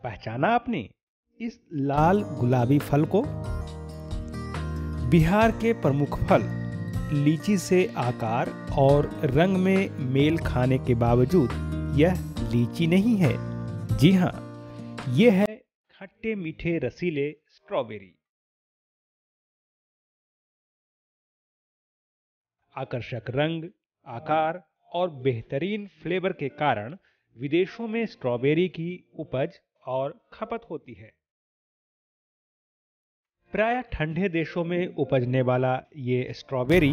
पहचाना आपने इस लाल गुलाबी फल को? बिहार के प्रमुख फल लीची से आकार और रंग में मेल खाने के बावजूद यह लीची नहीं है। जी हाँ, यह है खट्टे मीठे रसीले स्ट्रॉबेरी। आकर्षक रंग, आकार और बेहतरीन फ्लेवर के कारण विदेशों में स्ट्रॉबेरी की उपज और खपत होती है। प्रायः ठंडे देशों में उपजने वाला ये स्ट्रॉबेरी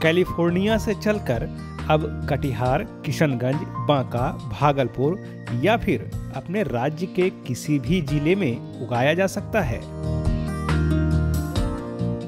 कैलिफोर्निया से चलकर अब कटिहार, किशनगंज, बांका, भागलपुर या फिर अपने राज्य के किसी भी जिले में उगाया जा सकता है।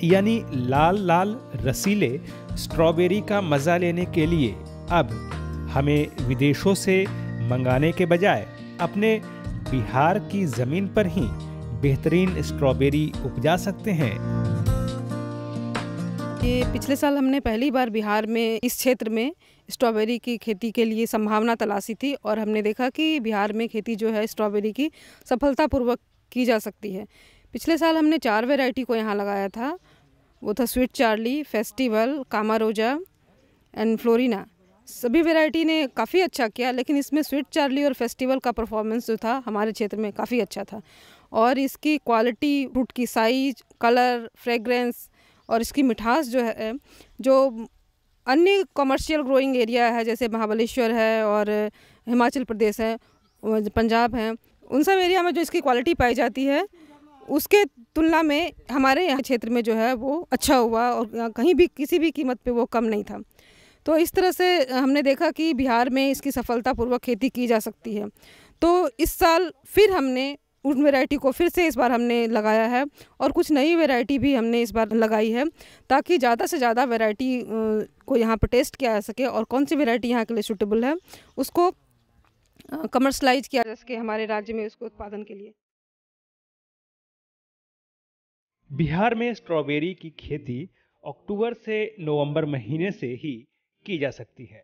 यानी लाल लाल रसीले स्ट्रॉबेरी का मजा लेने के लिए अब हमें विदेशों से मंगाने के बजाय अपने बिहार की जमीन पर ही बेहतरीन स्ट्रॉबेरी उपजा सकते हैं। ये पिछले साल हमने पहली बार बिहार में इस क्षेत्र में स्ट्रॉबेरी की खेती के लिए संभावना तलाशी थी और हमने देखा कि बिहार में खेती जो है स्ट्रॉबेरी की सफलतापूर्वक की जा सकती है। पिछले साल हमने 4 वैरायटी को यहाँ लगाया था। वो था Sweet Charlie, Festival, Camarosa and Florina. सभी वैरायटी ने काफ़ी अच्छा किया, लेकिन इसमें स्वीट चार्ली और फेस्टिवल का परफॉर्मेंस जो था हमारे क्षेत्र में काफ़ी अच्छा था और इसकी क्वालिटी, फ्रूट की साइज, कलर, फ्रेग्रेंस और इसकी मिठास जो है, जो अन्य कमर्शियल ग्रोइंग एरिया है जैसे महाबलेश्वर है और हिमाचल प्रदेश है, पंजाब है, उन सब एरिया में जो इसकी क्वालिटी पाई जाती है उसके तुलना में हमारे यहाँ क्षेत्र में जो है वो अच्छा हुआ और कहीं भी किसी भी कीमत पे वो कम नहीं था। तो इस तरह से हमने देखा कि बिहार में इसकी सफलतापूर्वक खेती की जा सकती है। तो इस साल फिर हमने उन वैरायटी को फिर से इस बार हमने लगाया है और कुछ नई वैरायटी भी हमने इस बार लगाई है ताकि ज़्यादा से ज़्यादा वैरायटी को यहाँ पर टेस्ट किया जा सके और कौन सी वैरायटी यहाँ के लिए सूटेबल है उसको कमर्शलाइज किया जा सके हमारे राज्य में उसको उत्पादन के लिए। बिहार में स्ट्रॉबेरी की खेती अक्टूबर से नवंबर महीने से ही की जा सकती है।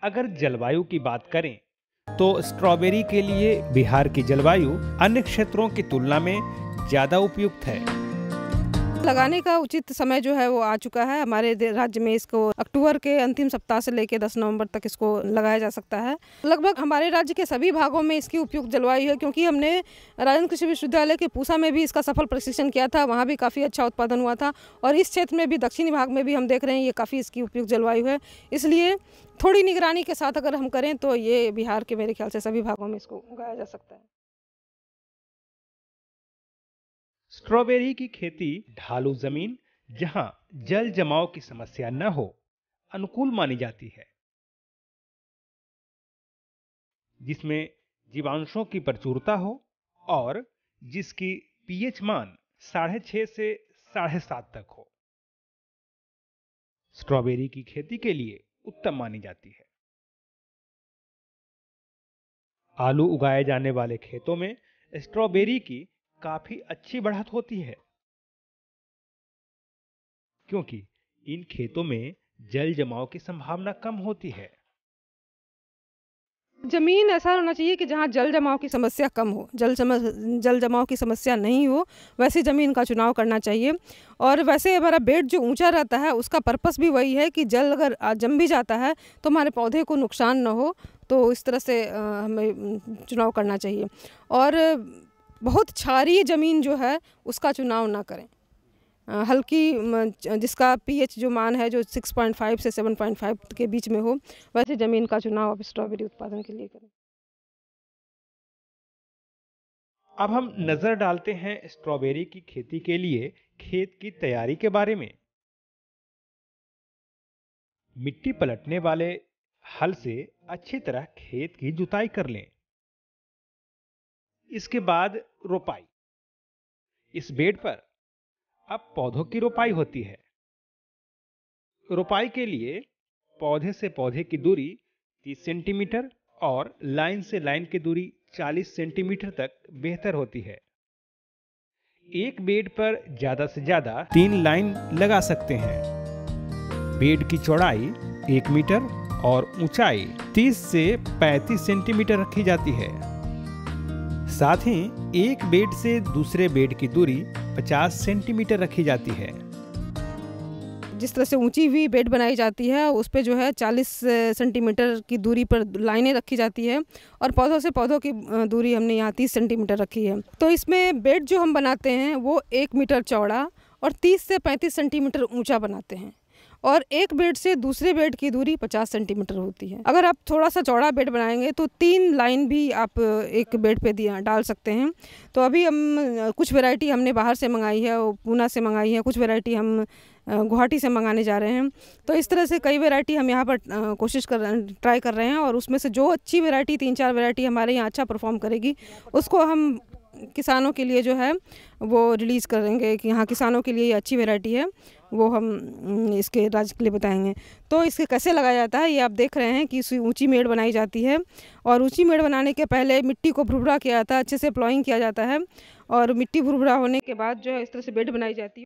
अगर जलवायु की बात करें तो स्ट्रॉबेरी के लिए बिहार की जलवायु अन्य क्षेत्रों की तुलना में ज़्यादा उपयुक्त है। लगाने का उचित समय जो है वो आ चुका है। हमारे राज्य में इसको अक्टूबर के अंतिम सप्ताह से लेकर 10 नवंबर तक इसको लगाया जा सकता है। लगभग हमारे राज्य के सभी भागों में इसकी उपयुक्त जलवायु है, क्योंकि हमने राजस्थान कृषि विश्वविद्यालय के पूसा में भी इसका सफल प्रशिक्षण किया था, वहाँ भी काफ़ी अच्छा उत्पादन हुआ था और इस क्षेत्र में भी दक्षिणी भाग में भी हम देख रहे हैं ये काफ़ी इसकी उपयुक्त जलवायु है। इसलिए थोड़ी निगरानी के साथ अगर हम करें तो ये बिहार के मेरे ख्याल से सभी भागों में इसको उगाया जा सकता है। स्ट्रॉबेरी की खेती ढालू जमीन जहां जल जमाव की समस्या न हो अनुकूल मानी जाती है, जिसमें जीवांशों की प्रचुरता हो और जिसकी पीएच मान 6.5 से 7.5 तक हो। स्ट्रॉबेरी की खेती के लिए उत्तम मानी जाती है। आलू उगाए जाने वाले खेतों में स्ट्रॉबेरी की काफी अच्छी बढ़त होती है, क्योंकि इन खेतों में जल जमाव की संभावना कम होती है। जमीन ऐसा होना चाहिए कि जहाँ जल जमाव की समस्या कम हो, जल जमाव की समस्या नहीं हो, वैसी ज़मीन का चुनाव करना चाहिए। और वैसे हमारा बेड जो ऊंचा रहता है उसका पर्पस भी वही है कि जल अगर जम भी जाता है तो हमारे पौधे को नुकसान न हो, तो इस तरह से हमें चुनाव करना चाहिए। और बहुत क्षारीय ज़मीन जो है उसका चुनाव ना करें। हल्की जिसका पीएच जो मान है जो 6.5 से 7.5 के बीच में हो, वैसे ज़मीन का चुनाव आप स्ट्रॉबेरी उत्पादन के लिए करें। अब हम नजर डालते हैं स्ट्रॉबेरी की खेती के लिए खेत की तैयारी के बारे में। मिट्टी पलटने वाले हल से अच्छी तरह खेत की जुताई कर लें। इसके बाद रोपाई। इस बेड पर अब पौधों की रोपाई होती है। रोपाई के लिए पौधे से पौधे की दूरी 30 सेंटीमीटर और लाइन से लाइन की दूरी 40 सेंटीमीटर तक बेहतर होती है। एक बेड पर ज्यादा से ज्यादा 3 लाइन लगा सकते हैं। बेड की चौड़ाई 1 मीटर और ऊंचाई 30 से 35 सेंटीमीटर रखी जाती है। साथ ही एक बेड से दूसरे बेड की दूरी 50 सेंटीमीटर रखी जाती है। जिस तरह से ऊंची हुई बेड बनाई जाती है उस पे जो है 40 सेंटीमीटर की दूरी पर लाइनें रखी जाती है और पौधों से पौधों की दूरी हमने यहाँ 30 सेंटीमीटर रखी है। तो इसमें बेड जो हम बनाते हैं वो 1 मीटर चौड़ा और 30 से 35 सेंटीमीटर ऊंचा बनाते हैं और एक बेड से दूसरे बेड की दूरी 50 सेंटीमीटर होती है। अगर आप थोड़ा सा चौड़ा बेड बनाएंगे तो 3 लाइन भी आप एक बेड पे डाल सकते हैं। तो अभी हम कुछ वैरायटी हमने बाहर से मंगाई है, पूना से मंगाई है, कुछ वैरायटी हम गुवाहाटी से मंगाने जा रहे हैं। तो इस तरह से कई वैरायटी हम यहाँ पर ट्राई कर रहे हैं और उसमें से जो अच्छी वैरायटी 3-4 वैरायटी हमारे यहाँ अच्छा परफॉर्म करेगी उसको हम किसानों के लिए जो है वो रिलीज़ करेंगे कि हाँ किसानों के लिए ये अच्छी वैरायटी है, वो हम इसके राज्य के लिए बताएंगे। तो इसके कैसे लगाया जाता है ये आप देख रहे हैं कि ऊंची मेड़ बनाई जाती है और ऊंची मेड़ बनाने के पहले मिट्टी को भुरभुरा किया जाता है, अच्छे से प्लॉइंग किया जाता है और मिट्टी भुरभुरा होने के बाद जो है इस तरह से बेड बनाई जाती है।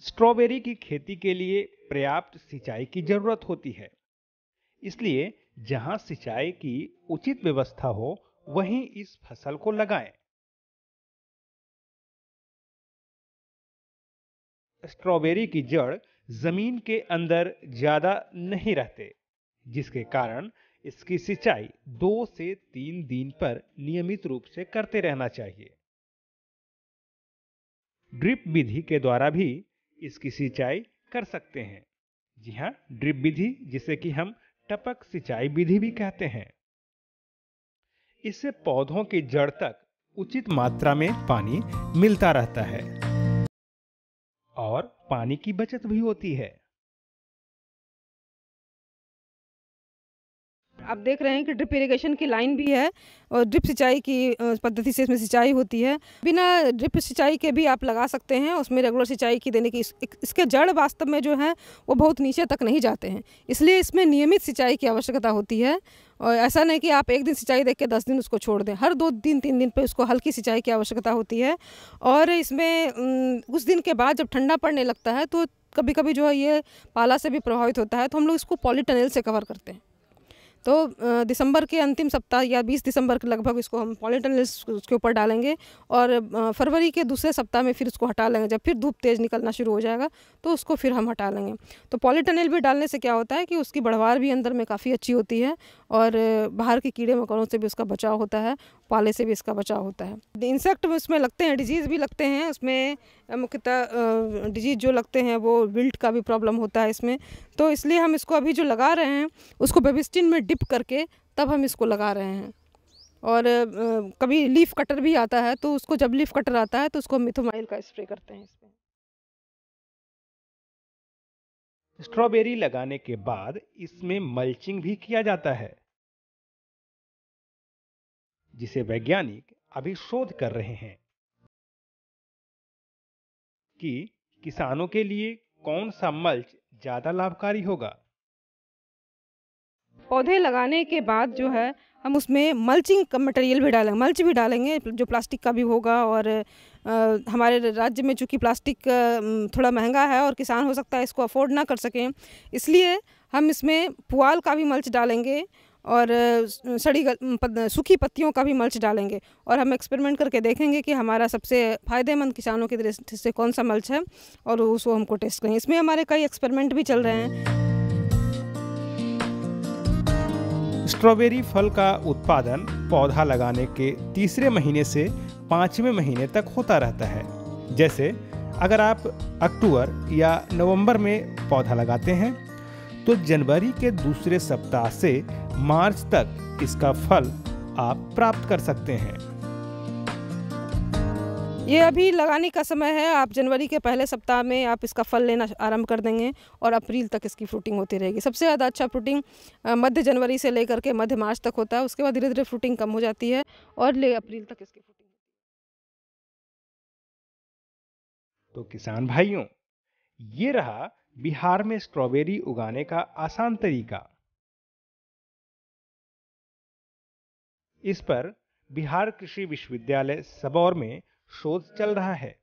स्ट्रॉबेरी की खेती के लिए पर्याप्त सिंचाई की जरूरत होती है, इसलिए जहां सिंचाई की उचित व्यवस्था हो वहीं इस फसल को लगाएं। स्ट्रॉबेरी की जड़ जमीन के अंदर ज्यादा नहीं रहते, जिसके कारण इसकी सिंचाई 2 से 3 दिन पर नियमित रूप से करते रहना चाहिए। ड्रिप विधि के द्वारा भी इसकी सिंचाई कर सकते हैं। जी हाँ, ड्रिप विधि जिसे कि हम टपक सिंचाई विधि भी कहते हैं। इससे पौधों की जड़ तक उचित मात्रा में पानी मिलता रहता है और पानी की बचत भी होती है। आप देख रहे हैं कि ड्रिप इरिगेशन की लाइन भी है और ड्रिप सिंचाई की पद्धति से इसमें सिंचाई होती है। बिना ड्रिप सिंचाई के भी आप लगा सकते हैं, उसमें रेगुलर सिंचाई की देने की इसके जड़ वास्तव में जो है वो बहुत नीचे तक नहीं जाते हैं, इसलिए इसमें नियमित सिंचाई की आवश्यकता होती है। और ऐसा नहीं कि आप एक दिन सिंचाई देख के 10 दिन उसको छोड़ दें, हर 2 दिन 3 दिन पे उसको हल्की सिंचाई की आवश्यकता होती है। और इसमें कुछ दिन के बाद जब ठंडा पड़ने लगता है तो कभी कभी जो है ये पाला से भी प्रभावित होता है, तो हम लोग इसको पॉलीटनल से कवर करते हैं। तो दिसंबर के अंतिम सप्ताह या 20 दिसंबर के लगभग इसको हम पॉलीटनल उसके ऊपर डालेंगे और फरवरी के दूसरे सप्ताह में फिर उसको हटा लेंगे। जब फिर धूप तेज़ निकलना शुरू हो जाएगा तो उसको फिर हम हटा लेंगे। तो पॉलीटनल भी डालने से क्या होता है कि उसकी बढ़वार भी अंदर में काफ़ी अच्छी होती है और बाहर के कीड़े मकोड़ों से भी उसका बचाव होता है, पाले से भी इसका बचाव होता है। इंसेक्ट उसमें लगते हैं, डिजीज़ भी लगते हैं उसमें, मुख्यतः डिजीज़ जो लगते हैं वो विल्ट का भी प्रॉब्लम होता है इसमें। तो इसलिए हम इसको अभी जो लगा रहे हैं उसको बेबिस्टिन में डिप करके तब हम इसको लगा रहे हैं। और कभी लीफ कटर भी आता है, तो उसको जब लीफ कटर आता है तो उसको मिथोमाइल का स्प्रे करते हैं इसमें। स्ट्रॉबेरी लगाने के बाद इसमें मल्चिंग भी किया जाता है, जिसे वैज्ञानिक अभी शोध कर रहे हैं कि किसानों के लिए कौन सा मल्च ज्यादा लाभकारी होगा। पौधे लगाने के बाद जो है हम उसमें मल्चिंग का मटेरियल भी डालेंगे, मल्च भी डालेंगे जो प्लास्टिक का भी होगा। और हमारे राज्य में चूँकि प्लास्टिक थोड़ा महंगा है और किसान हो सकता है इसको अफोर्ड ना कर सकें, इसलिए हम इसमें पुआल का भी मल्च डालेंगे और सूखी पत्तियों का भी मल्च डालेंगे। और हम एक्सपेरिमेंट करके देखेंगे कि हमारा सबसे फ़ायदेमंद किसानों की दृष्टि से कौन सा मल्च है और उसको हमको टेस्ट करेंगे। इसमें हमारे कई एक्सपेरिमेंट भी चल रहे हैं। स्ट्रॉबेरी फल का उत्पादन पौधा लगाने के 3 महीने से 5वें महीने तक होता रहता है। जैसे अगर आप अक्टूबर या नवंबर में पौधा लगाते हैं तो जनवरी के दूसरे सप्ताह से मार्च तक इसका फल आप प्राप्त कर सकते हैं। ये अभी लगाने का समय है, आप जनवरी के पहले सप्ताह में आप इसका फल लेना आरंभ कर देंगे और अप्रैल तक इसकी फ्रूटिंग होती रहेगी। सबसे ज़्यादा अच्छा फ्रूटिंग मध्य जनवरी से लेकर के मध्य मार्च तक होता है, उसके बाद धीरे धीरे फ्रूटिंग कम हो जाती है और ले अप्रैल तक इसकी फ्रूटिंग। तो किसान भाइयों, ये रहा बिहार में स्ट्रॉबेरी उगाने का आसान तरीका। इस पर बिहार कृषि विश्वविद्यालय सबौर में शोध चल रहा है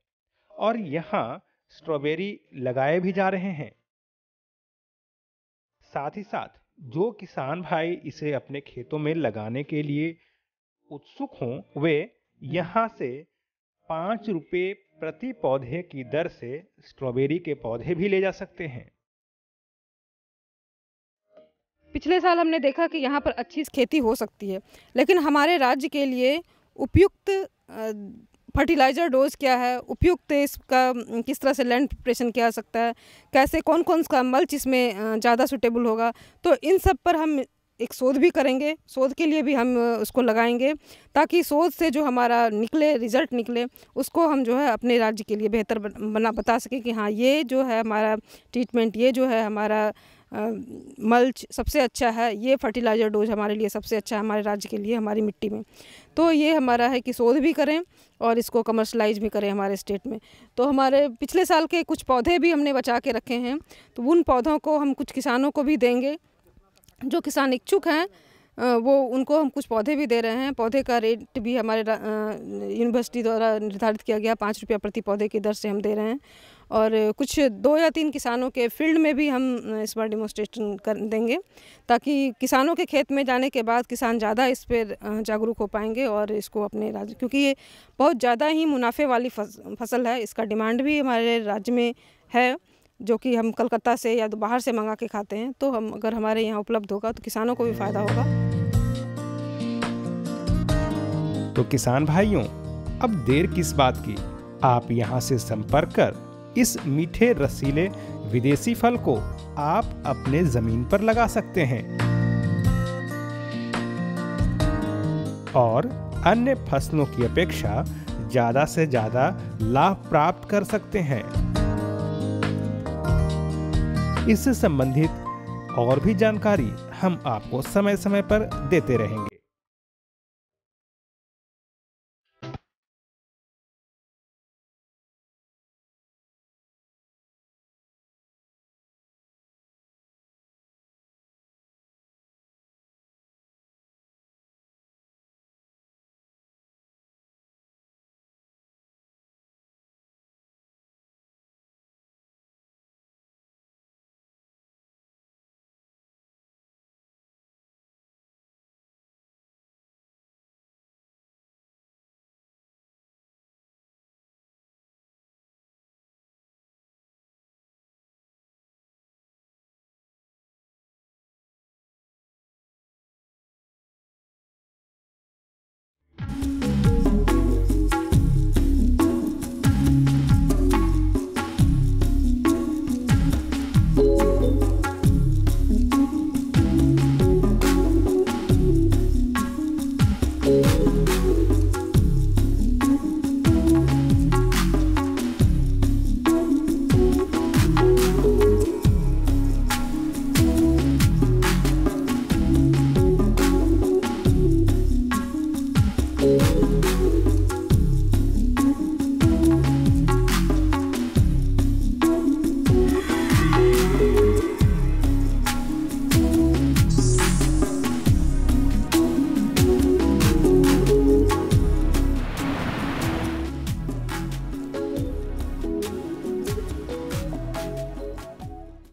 और यहाँ स्ट्रॉबेरी लगाए भी जा रहे हैं। साथ ही साथ जो किसान भाई इसे अपने खेतों में लगाने के लिए उत्सुक हों वे यहाँ से 5 रुपये प्रति पौधे की दर से स्ट्रॉबेरी के पौधे भी ले जा सकते हैं। पिछले साल हमने देखा कि यहाँ पर अच्छी खेती हो सकती है, लेकिन हमारे राज्य के लिए उपयुक्त फर्टिलाइज़र डोज क्या है, उपयुक्त इसका किस तरह से लैंड प्रिपरेशन किया जा सकता है, कैसे कौन कौन सा मल्च इसमें ज़्यादा सूटेबल होगा, तो इन सब पर हम एक शोध भी करेंगे। शोध के लिए भी हम उसको लगाएंगे ताकि शोध से जो हमारा निकले रिज़ल्ट निकले उसको हम जो है अपने राज्य के लिए बेहतर बता सकें कि हाँ ये जो है हमारा ट्रीटमेंट, ये जो है हमारा मल्च सबसे अच्छा है, ये फर्टिलाइज़र डोज हमारे लिए सबसे अच्छा है हमारे राज्य के लिए, हमारी मिट्टी में। तो ये हमारा है कि शोध भी करें और इसको कमर्शलाइज भी करें हमारे स्टेट में। तो हमारे पिछले साल के कुछ पौधे भी हमने बचा के रखे हैं, तो उन पौधों को हम कुछ किसानों को भी देंगे। जो किसान इच्छुक हैं वो उनको हम कुछ पौधे भी दे रहे हैं। पौधे का रेट भी हमारे यूनिवर्सिटी द्वारा निर्धारित किया गया, 5 रुपया प्रति पौधे की दर से हम दे रहे हैं। और कुछ 2 या 3 किसानों के फील्ड में भी हम इस बार डेमोन्स्ट्रेशन कर देंगे ताकि किसानों के खेत में जाने के बाद किसान ज़्यादा इस पर जागरूक हो पाएंगे और इसको अपने राज्य, क्योंकि ये बहुत ज़्यादा ही मुनाफे वाली फसल है, इसका डिमांड भी हमारे राज्य में है, जो कि हम कलकत्ता से या तो बाहर से मंगा के खाते हैं। तो हम अगर हमारे यहाँ उपलब्ध होगा तो किसानों को भी फ़ायदा होगा। तो किसान भाइयों, अब देर किस बात की, आप यहाँ से संपर्क कर इस मीठे रसीले विदेशी फल को आप अपने जमीन पर लगा सकते हैं और अन्य फसलों की अपेक्षा ज़्यादा से ज़्यादा लाभ प्राप्त कर सकते हैं। इससे संबंधित और भी जानकारी हम आपको समय समय पर देते रहेंगे।